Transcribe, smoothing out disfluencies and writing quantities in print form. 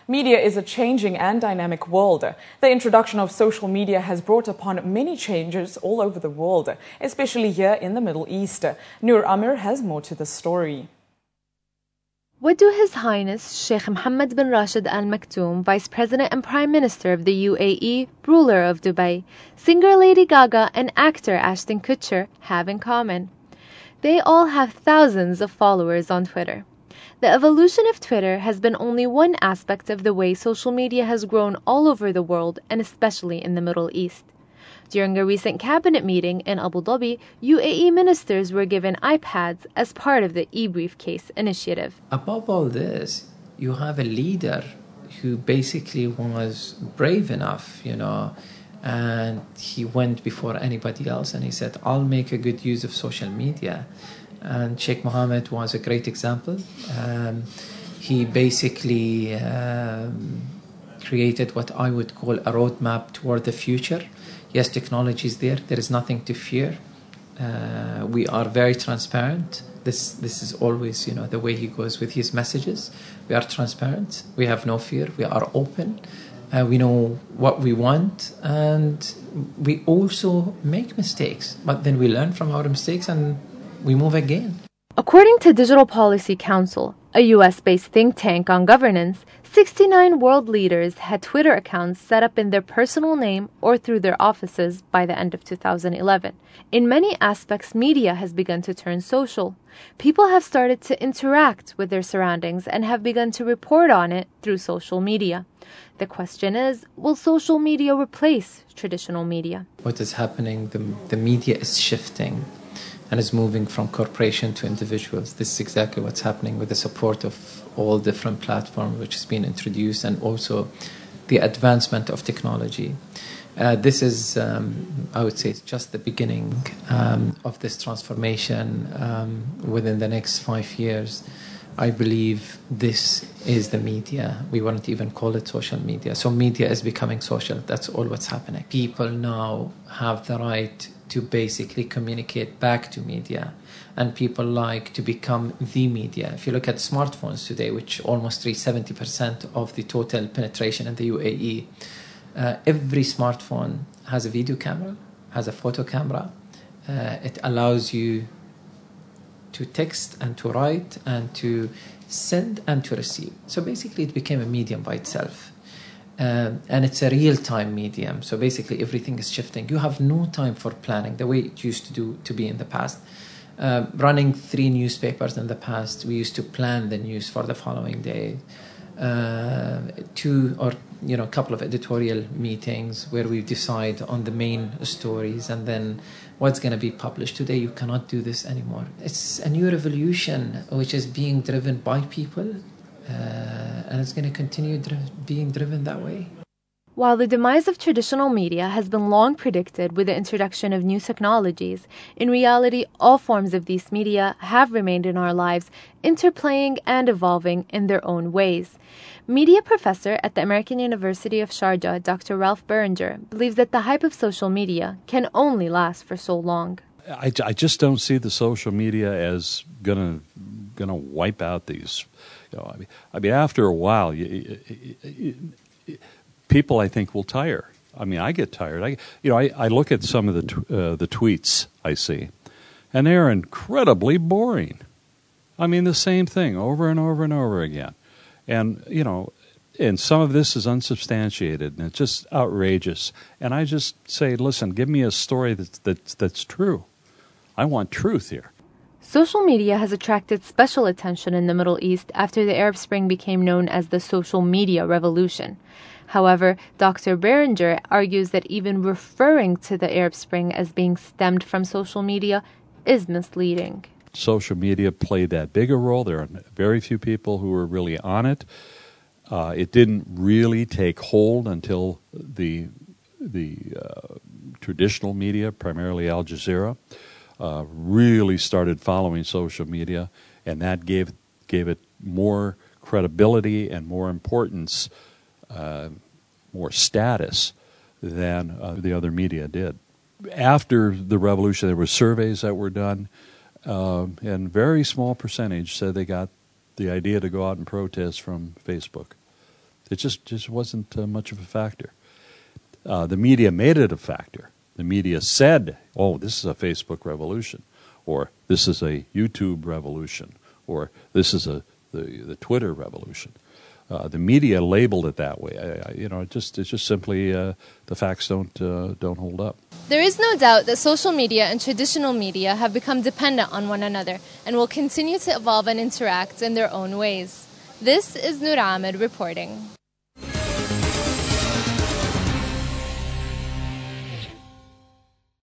Media is a changing and dynamic world. The introduction of social media has brought upon many changes all over the world, especially here in the Middle East. Noor Amir has more to the story. What do His Highness Sheikh Mohammed bin Rashid Al Maktoum, Vice President and Prime Minister of the UAE, ruler of Dubai, singer Lady Gaga, and actor Ashton Kutcher have in common? They all have thousands of followers on Twitter. The evolution of Twitter has been only one aspect of the way social media has grown all over the world, and especially in the Middle East. During a recent cabinet meeting in Abu Dhabi, UAE ministers were given iPads as part of the e-briefcase initiative. Above all this, you have a leader who basically was brave enough, and he went before anybody else and he said, I'll make a good use of social media. And Sheikh Mohammed was a great example. He basically created what I would call a roadmap toward the future. Yes, technology is there. There is nothing to fear. We are very transparent. This is always, the way he goes with his messages. We are transparent. We have no fear. We are open. We know what we want, and we also make mistakes. But then we learn from our mistakes and we move again. According to Digital Policy Council, a US-based think tank on governance, 69 world leaders had Twitter accounts set up in their personal name or through their offices by the end of 2011. In many aspects, media has begun to turn social. People have started to interact with their surroundings and have begun to report on it through social media. The question is, will social media replace traditional media? What is happening? The media is shifting and is moving from corporation to individuals. This is exactly what's happening with the support of all different platforms which has been introduced, and also the advancement of technology. This is, I would say, just the beginning of this transformation. Within the next 5 years, I believe this is the media. We won't even call it social media. So media is becoming social. That's all what's happening. People now have the right to basically communicate back to media, and people like to become the media. If you look at smartphones today, which almost reach 70% of the total penetration in the UAE, every smartphone has a video camera, has a photo camera. It allows you to text and to write and to send and to receive. So basically it became a medium by itself. And it's a real-time medium. So basically everything is shifting. You have no time for planning the way it used to be in the past. Running 3 newspapers in the past, we used to plan the news for the following day. 2 or a couple of editorial meetings where we decide on the main stories and then what's going to be published. Today you cannot do this anymore. It's a new revolution which is being driven by people, and it's going to continue being driven that way. While the demise of traditional media has been long predicted with the introduction of new technologies, in reality, all forms of these media have remained in our lives, interplaying and evolving in their own ways. Media professor at the American University of Sharjah, Dr. Ralph Berenger, believes that the hype of social media can only last for so long. I just don't see the social media as gonna wipe out these. I mean, after a while, people, I think, will tire. I mean, I get tired. I look at some of the tweets I see, and they're incredibly boring. I mean, the same thing over and over and over again. And, and some of this is unsubstantiated, and it's just outrageous. And I just say, listen, give me a story that's true. I want truth here. Social media has attracted special attention in the Middle East after the Arab Spring became known as the social media revolution. However, Dr. Berenger argues that even referring to the Arab Spring as being stemmed from social media is misleading. Social media played that bigger role. There are very few people who were really on it. It didn't really take hold until the traditional media, primarily Al Jazeera, really started following social media, and that gave it more credibility and more importance, more status than the other media did. After the revolution, there were surveys that were done, and very small percentage said they got the idea to go out and protest from Facebook. It just wasn't much of a factor. The media made it a factor. The media said, oh, this is a Facebook revolution, or this is a YouTube revolution, or this is the Twitter revolution. The media labeled it that way. It's just simply the facts don't hold up. There is no doubt that social media and traditional media have become dependent on one another and will continue to evolve and interact in their own ways. This is Noor Ahmed reporting.